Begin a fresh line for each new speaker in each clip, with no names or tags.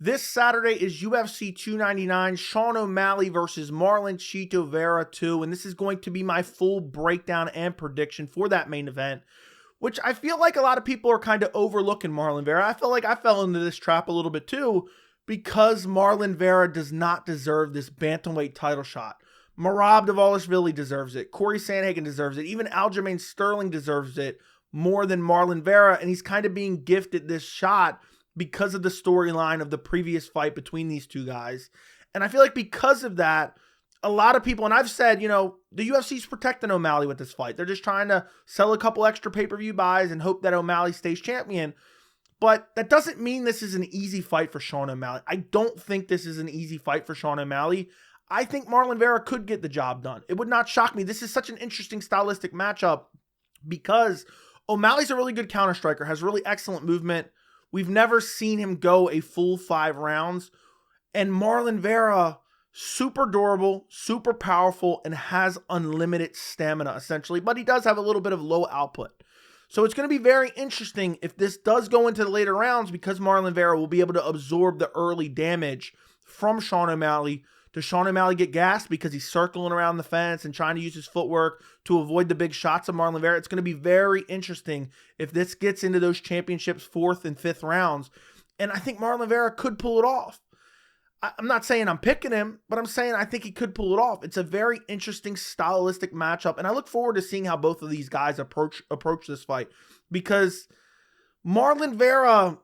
This Saturday is UFC 299, Sean O'Malley versus Marlon Vera II, and this is going to be my full breakdown and prediction for that main event, which I feel like a lot of people are kind of overlooking Marlon Vera. I feel like I fell into this trap a little bit too, because Marlon Vera does not deserve this bantamweight title shot. Merab Dvalishvili deserves it. Corey Sandhagen deserves it. Even Aljamain Sterling deserves it more than Marlon Vera, and he's kind of being gifted this shot because of the storyline of the previous fight between these two guys. And I feel like because of that, a lot of people, and I've said, the UFC's protecting O'Malley with this fight. They're just trying to sell a couple extra pay-per-view buys and hope that O'Malley stays champion. But that doesn't mean this is an easy fight for Sean O'Malley. I don't think this is an easy fight for Sean O'Malley. I think Marlon Vera could get the job done. It would not shock me. This is such an interesting stylistic matchup because O'Malley's a really good counter striker, has really excellent movement. We've never seen him go a full 5 rounds. And Marlon Vera, super durable, super powerful, and has unlimited stamina, essentially. But he does have a little bit of low output. So it's going to be very interesting if this does go into the later rounds, because Marlon Vera will be able to absorb the early damage from Sean O'Malley. Does Sean O'Malley get gassed because he's circling around the fence and trying to use his footwork to avoid the big shots of Marlon Vera? It's going to be very interesting if this gets into those championships 4th and 5th rounds. And I think Marlon Vera could pull it off. I'm not saying I'm picking him, but I'm saying I think he could pull it off. It's a very interesting stylistic matchup, and I look forward to seeing how both of these guys approach this fight, because Marlon Vera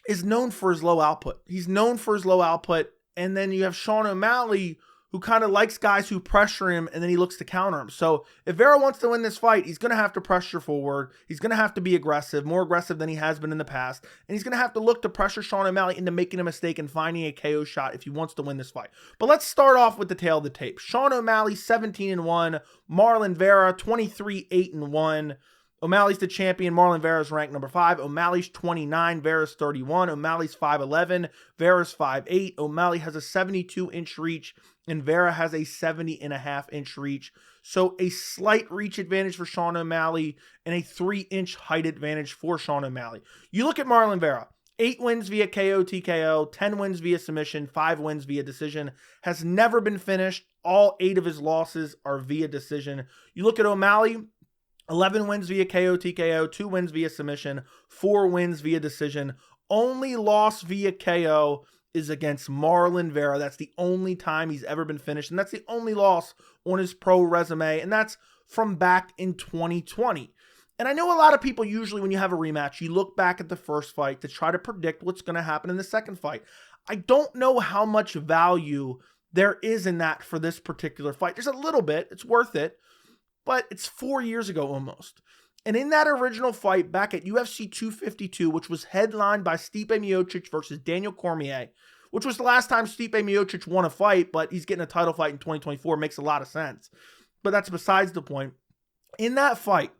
is known for his low output. He's known for his low output. And then you have Sean O'Malley, who kind of likes guys who pressure him, and then he looks to counter him. So if Vera wants to win this fight, he's going to have to pressure forward. He's going to have to be aggressive, more aggressive than he has been in the past. And he's going to have to look to pressure Sean O'Malley into making a mistake and finding a KO shot if he wants to win this fight. But let's start off with the tail of the tape. Sean O'Malley, 17-1. Marlon Vera, 23-8-1. O'Malley's the champion. Marlon Vera's ranked number 5. O'Malley's 29. Vera's 31. O'Malley's 5'11". Vera's 5'8". O'Malley has a 72-inch reach, and Vera has a 70.5-inch reach. So a slight reach advantage for Sean O'Malley and a 3-inch height advantage for Sean O'Malley. You look at Marlon Vera. 8 wins via KO, TKO, 10 wins via submission, 5 wins via decision. Has never been finished. All 8 of his losses are via decision. You look at O'Malley. 11 wins via KO, TKO, 2 wins via submission, 4 wins via decision. Only loss via KO is against Marlon Vera. That's the only time he's ever been finished, and that's the only loss on his pro resume, and that's from back in 2020. And I know a lot of people usually, when you have a rematch, you look back at the first fight to try to predict what's going to happen in the second fight. I don't know how much value there is in that for this particular fight. There's a little bit. It's worth it. But it's 4 years ago almost. And in that original fight back at UFC 252, which was headlined by Stipe Miocic versus Daniel Cormier, which was the last time Stipe Miocic won a fight, but he's getting a title fight in 2024, makes a lot of sense. But that's besides the point. In that fight,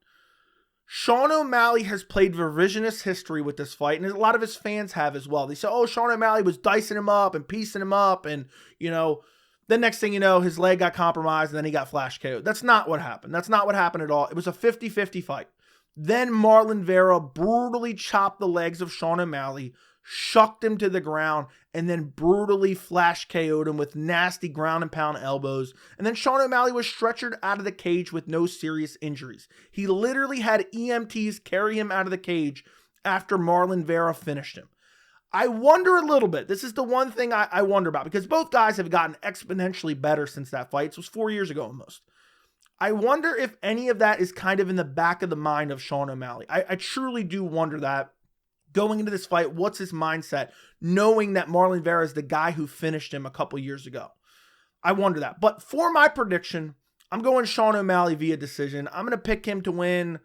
Sean O'Malley has played revisionist history with this fight, and a lot of his fans have as well. They say, oh, Sean O'Malley was dicing him up and piecing him up, and, then next thing you know, his leg got compromised and then he got flash KO'd. That's not what happened. That's not what happened at all. It was a 50-50 fight. Then Marlon Vera brutally chopped the legs of Sean O'Malley, shucked him to the ground, and then brutally flash KO'd him with nasty ground and pound elbows. And then Sean O'Malley was stretchered out of the cage with no serious injuries. He literally had EMTs carry him out of the cage after Marlon Vera finished him. I wonder a little bit. This is the one thing I wonder about, because both guys have gotten exponentially better since that fight. It was 4 years ago almost. I wonder if any of that is kind of in the back of the mind of Sean O'Malley. I truly do wonder that. Going into this fight, what's his mindset, knowing that Marlon Vera is the guy who finished him a couple years ago? I wonder that. But for my prediction, I'm going Sean O'Malley via decision. I'm going to pick him to win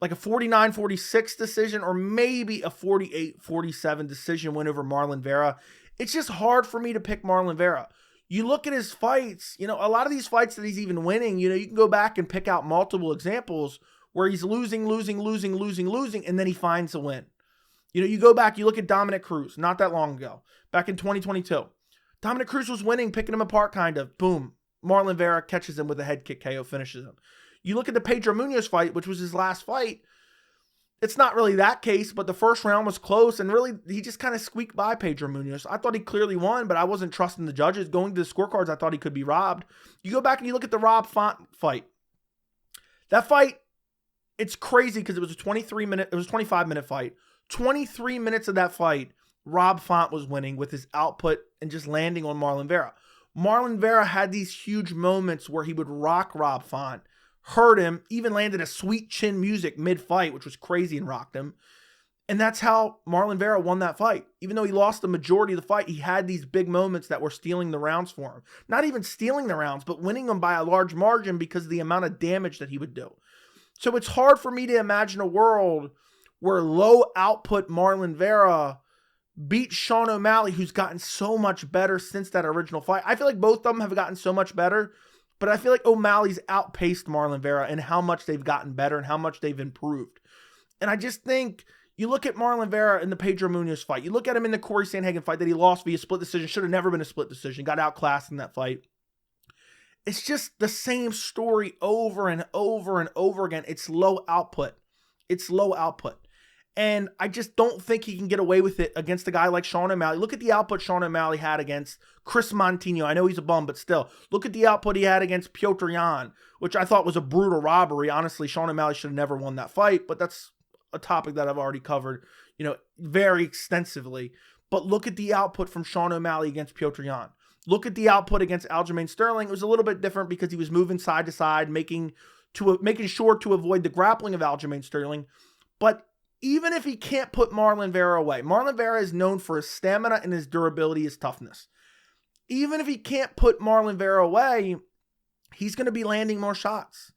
like a 49-46 decision, or maybe a 48-47 decision win over Marlon Vera. It's just hard for me to pick Marlon Vera. You look at his fights, a lot of these fights that he's even winning, you can go back and pick out multiple examples where he's losing, and then he finds a win. You go back, you look at Dominic Cruz, not that long ago, back in 2022. Dominic Cruz was winning, picking him apart kind of. Boom. Marlon Vera catches him with a head kick KO, finishes him. You look at the Pedro Munoz fight, which was his last fight. It's not really that case, but the first round was close, and really, he just kind of squeaked by Pedro Munoz. I thought he clearly won, but I wasn't trusting the judges. Going to the scorecards, I thought he could be robbed. You go back and you look at the Rob Font fight. That fight, it's crazy because it was a 25-minute fight. 23 minutes of that fight, Rob Font was winning with his output and just landing on Marlon Vera. Marlon Vera had these huge moments where he would rock Rob Font, hurt him, even landed a sweet chin music mid-fight, which was crazy, and rocked him. And that's how Marlon Vera won that fight. Even though he lost the majority of the fight, he had these big moments that were stealing the rounds for him. Not even stealing the rounds, but winning them by a large margin because of the amount of damage that he would do. So it's hard for me to imagine a world where low output Marlon Vera beat Sean O'Malley, who's gotten so much better since that original fight. I feel like both of them have gotten so much better, but I feel like O'Malley's outpaced Marlon Vera in how much they've gotten better and how much they've improved. And I just think you look at Marlon Vera in the Pedro Munoz fight. You look at him in the Corey Sandhagen fight that he lost via split decision. Should have never been a split decision. Got outclassed in that fight. It's just the same story over and over and over again. It's low output. It's low output. And I just don't think he can get away with it against a guy like Sean O'Malley. Look at the output Sean O'Malley had against Chris Montino. I know he's a bum, but still. Look at the output he had against Piotr Jan, which I thought was a brutal robbery. Honestly, Sean O'Malley should have never won that fight, but that's a topic that I've already covered, very extensively. But look at the output from Sean O'Malley against Piotr Jan. Look at the output against Aljamain Sterling. It was a little bit different because he was moving side to side, making sure to avoid the grappling of Aljamain Sterling. But even if he can't put Marlon Vera away, Marlon Vera is known for his stamina and his durability, his toughness. Even if he can't put Marlon Vera away, he's going to be landing more shots.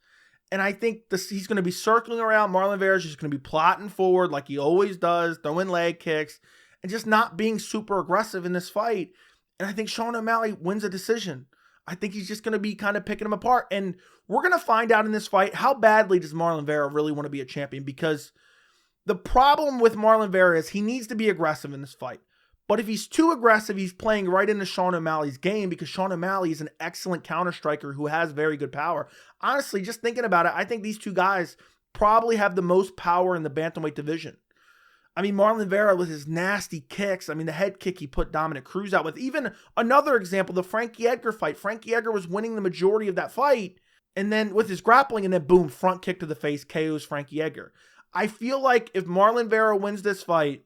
And I think he's going to be circling around. Marlon Vera is just going to be plotting forward like he always does, throwing leg kicks, and just not being super aggressive in this fight. And I think Sean O'Malley wins a decision. I think he's just going to be kind of picking him apart. And we're going to find out in this fight, how badly does Marlon Vera really want to be a champion? Because the problem with Marlon Vera is he needs to be aggressive in this fight. But if he's too aggressive, he's playing right into Sean O'Malley's game, because Sean O'Malley is an excellent counter striker who has very good power. Honestly, just thinking about it, I think these two guys probably have the most power in the bantamweight division. I mean, Marlon Vera with his nasty kicks. I mean, the head kick he put Dominic Cruz out with. Even another example, the Frankie Edgar fight. Frankie Edgar was winning the majority of that fight, and then with his grappling, and then boom, front kick to the face, KOs Frankie Edgar. I feel like if Marlon Vera wins this fight,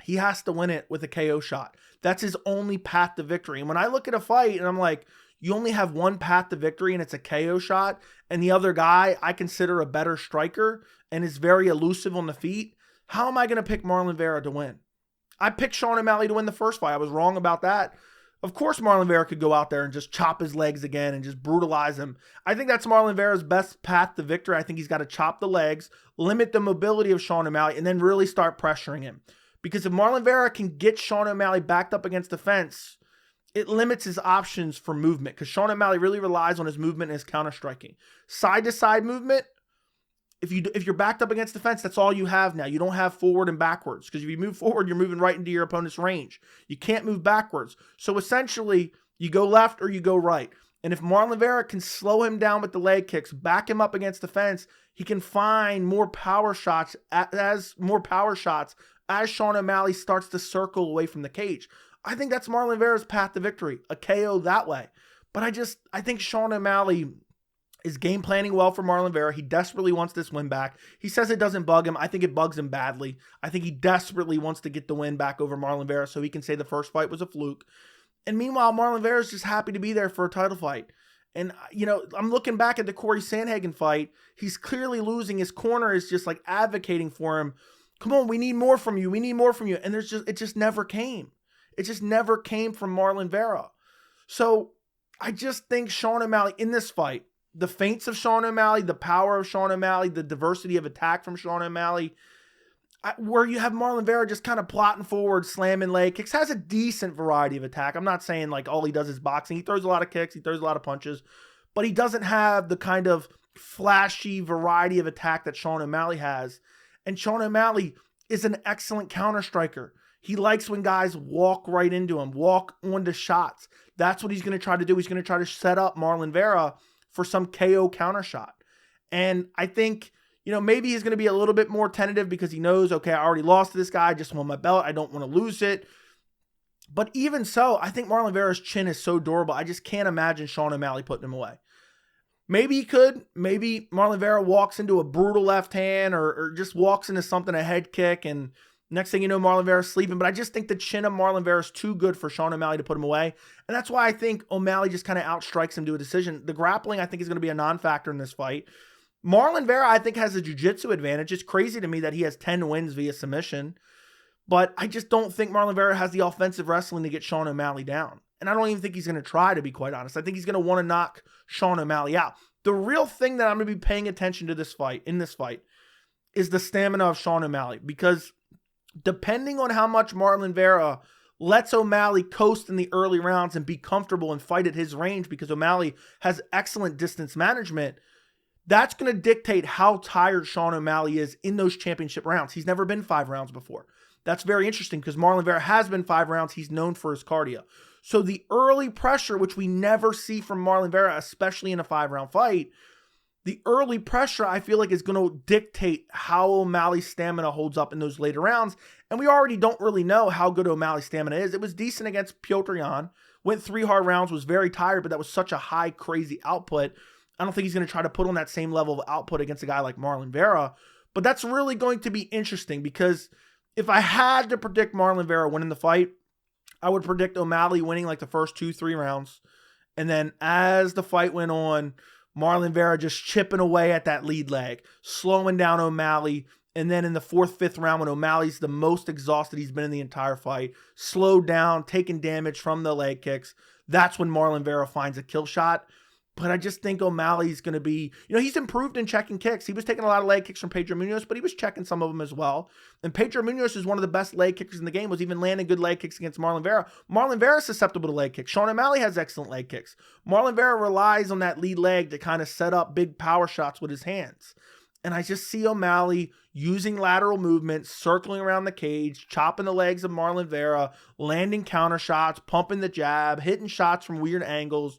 he has to win it with a KO shot. That's his only path to victory. And when I look at a fight and I'm like, you only have one path to victory and it's a KO shot, and the other guy I consider a better striker and is very elusive on the feet, how am I going to pick Marlon Vera to win? I picked Sean O'Malley to win the first fight. I was wrong about that. Of course, Marlon Vera could go out there and just chop his legs again and just brutalize him. I think that's Marlon Vera's best path to victory. I think he's got to chop the legs, limit the mobility of Sean O'Malley, and then really start pressuring him. Because if Marlon Vera can get Sean O'Malley backed up against the fence, it limits his options for movement, because Sean O'Malley really relies on his movement and his counter-striking. Side-to-side movement, if you're backed up against the fence, that's all you have now. You don't have forward and backwards, because if you move forward, you're moving right into your opponent's range. You can't move backwards. So essentially, you go left or you go right. And if Marlon Vera can slow him down with the leg kicks, back him up against the fence, he can find more power shots as Sean O'Malley starts to circle away from the cage. I think that's Marlon Vera's path to victory, a KO that way. But I think Sean O'Malley is game planning well for Marlon Vera. He desperately wants this win back. He says it doesn't bug him. I think it bugs him badly. I think he desperately wants to get the win back over Marlon Vera so he can say the first fight was a fluke. And meanwhile, Marlon Vera is just happy to be there for a title fight. And, I'm looking back at the Corey Sandhagen fight. He's clearly losing. His corner is just like advocating for him. Come on, we need more from you. We need more from you. And it just never came. It just never came from Marlon Vera. So I just think Sean O'Malley in this fight, the feints of Sean O'Malley, the power of Sean O'Malley, the diversity of attack from Sean O'Malley, where you have Marlon Vera just kind of plotting forward, slamming leg kicks, has a decent variety of attack. I'm not saying like all he does is boxing. He throws a lot of kicks, he throws a lot of punches, but he doesn't have the kind of flashy variety of attack that Sean O'Malley has. And Sean O'Malley is an excellent counter striker. He likes when guys walk right into him, walk onto shots. That's what he's going to try to do. He's going to try to set up Marlon Vera for some KO counter shot. And I think, maybe he's going to be a little bit more tentative because he knows, okay, I already lost to this guy. I just won my belt. I don't want to lose it. But even so, I think Marlon Vera's chin is so durable. I just can't imagine Sean O'Malley putting him away. Maybe he could. Maybe Marlon Vera walks into a brutal left hand or just walks into something, a head kick, and next thing you know, Marlon Vera's sleeping. But I just think the chin of Marlon Vera is too good for Sean O'Malley to put him away. And that's why I think O'Malley just kind of outstrikes him to a decision. The grappling, I think, is going to be a non-factor in this fight. Marlon Vera, I think, has a jiu-jitsu advantage. It's crazy to me that he has 10 wins via submission. But I just don't think Marlon Vera has the offensive wrestling to get Sean O'Malley down. And I don't even think he's going to try, to be quite honest. I think he's going to want to knock Sean O'Malley out. The real thing that I'm going to be paying attention to in this fight, is the stamina of Sean O'Malley. Because depending on how much Marlon Vera lets O'Malley coast in the early rounds and be comfortable and fight at his range, because O'Malley has excellent distance management, that's going to dictate how tired Sean O'Malley is in those championship rounds. He's never been 5 rounds before. That's very interesting because Marlon Vera has been 5 rounds. He's known for his cardio. So the early pressure, which we never see from Marlon Vera, especially in a 5-round fight, the early pressure I feel like is going to dictate how O'Malley's stamina holds up in those later rounds. And we already don't really know how good O'Malley's stamina is. It was decent against Piotr Jan. Went 3 hard rounds, was very tired, but that was such a high, crazy output. I don't think he's going to try to put on that same level of output against a guy like Marlon Vera. But that's really going to be interesting because if I had to predict Marlon Vera winning the fight, I would predict O'Malley winning like the first 2-3 rounds. And then as the fight went on, Marlon Vera just chipping away at that lead leg, slowing down O'Malley. And then in the 4th, 5th round, when O'Malley's the most exhausted he's been in the entire fight, slowed down, taking damage from the leg kicks, that's when Marlon Vera finds a kill shot. But I just think O'Malley's going to be, he's improved in checking kicks. He was taking a lot of leg kicks from Pedro Munoz, but he was checking some of them as well. And Pedro Munoz is one of the best leg kickers in the game, was even landing good leg kicks against Marlon Vera. Marlon Vera is susceptible to leg kicks. Sean O'Malley has excellent leg kicks. Marlon Vera relies on that lead leg to kind of set up big power shots with his hands. And I just see O'Malley using lateral movements, circling around the cage, chopping the legs of Marlon Vera, landing counter shots, pumping the jab, hitting shots from weird angles.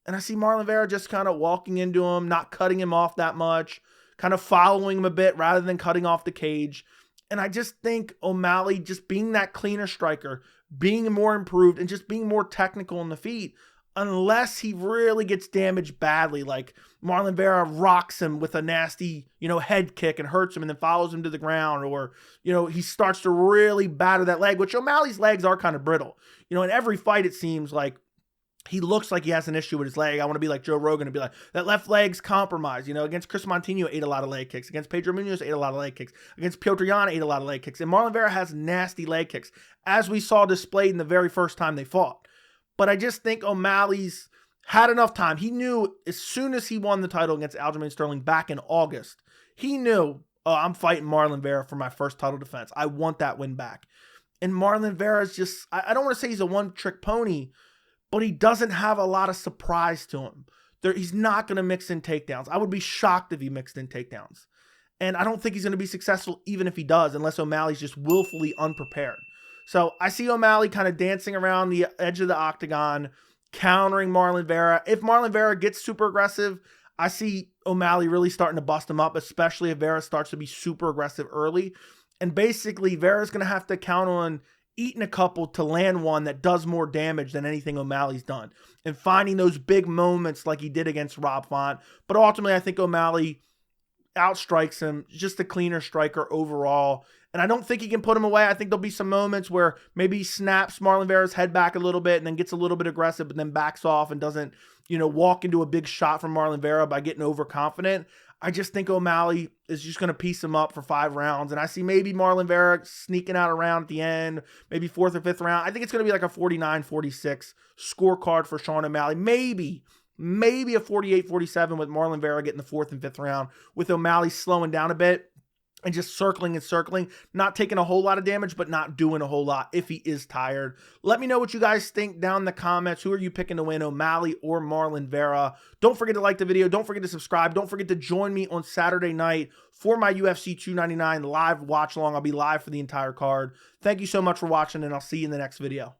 And I see Marlon Vera just kind of walking into him, not cutting him off that much, kind of following him a bit rather than cutting off the cage. And I just think O'Malley just being that cleaner striker, being more improved, and just being more technical in the feet, unless he really gets damaged badly, like Marlon Vera rocks him with a nasty, head kick and hurts him and then follows him to the ground, or, he starts to really batter that leg, which O'Malley's legs are kind of brittle. In every fight, it seems like he looks like he has an issue with his leg. I want to be like Joe Rogan and be like, that left leg's compromised. Against Chris Montino, ate a lot of leg kicks. Against Pedro Munoz, ate a lot of leg kicks. Against Piotr Jan, ate a lot of leg kicks. And Marlon Vera has nasty leg kicks, as we saw displayed in the very first time they fought. But I just think O'Malley's had enough time. He knew as soon as he won the title against Aljamain Sterling back in August, he knew, I'm fighting Marlon Vera for my first title defense. I want that win back. And Marlon Vera is just, I don't want to say he's a one-trick pony, but he doesn't have a lot of surprise to him. He's not going to mix in takedowns. I would be shocked if he mixed in takedowns. And I don't think he's going to be successful even if he does, unless O'Malley's just willfully unprepared. So I see O'Malley kind of dancing around the edge of the octagon, countering Marlon Vera. If Marlon Vera gets super aggressive, I see O'Malley really starting to bust him up, especially if Vera starts to be super aggressive early. And basically, Vera's going to have to count on eating a couple to land one that does more damage than anything O'Malley's done, and finding those big moments like he did against Rob Font. But ultimately, I think O'Malley outstrikes him, just a cleaner striker overall. And I don't think he can put him away. I think there'll be some moments where maybe he snaps Marlon Vera's head back a little bit and then gets a little bit aggressive, but then backs off and doesn't, walk into a big shot from Marlon Vera by getting overconfident. I just think O'Malley is just going to piece him up for 5 rounds. And I see maybe Marlon Vera sneaking out around at the end, maybe 4th or 5th round. I think it's going to be like a 49-46 scorecard for Sean O'Malley. Maybe a 48-47 with Marlon Vera getting the 4th and 5th round, with O'Malley slowing down a bit and just circling, not taking a whole lot of damage, but not doing a whole lot if he is tired. Let me know what you guys think down in the comments. Who are you picking to win, O'Malley or Marlon Vera? Don't forget to like the video. Don't forget to subscribe. Don't forget to join me on Saturday night for my UFC 299 live watch along. I'll be live for the entire card. Thank you so much for watching, and I'll see you in the next video.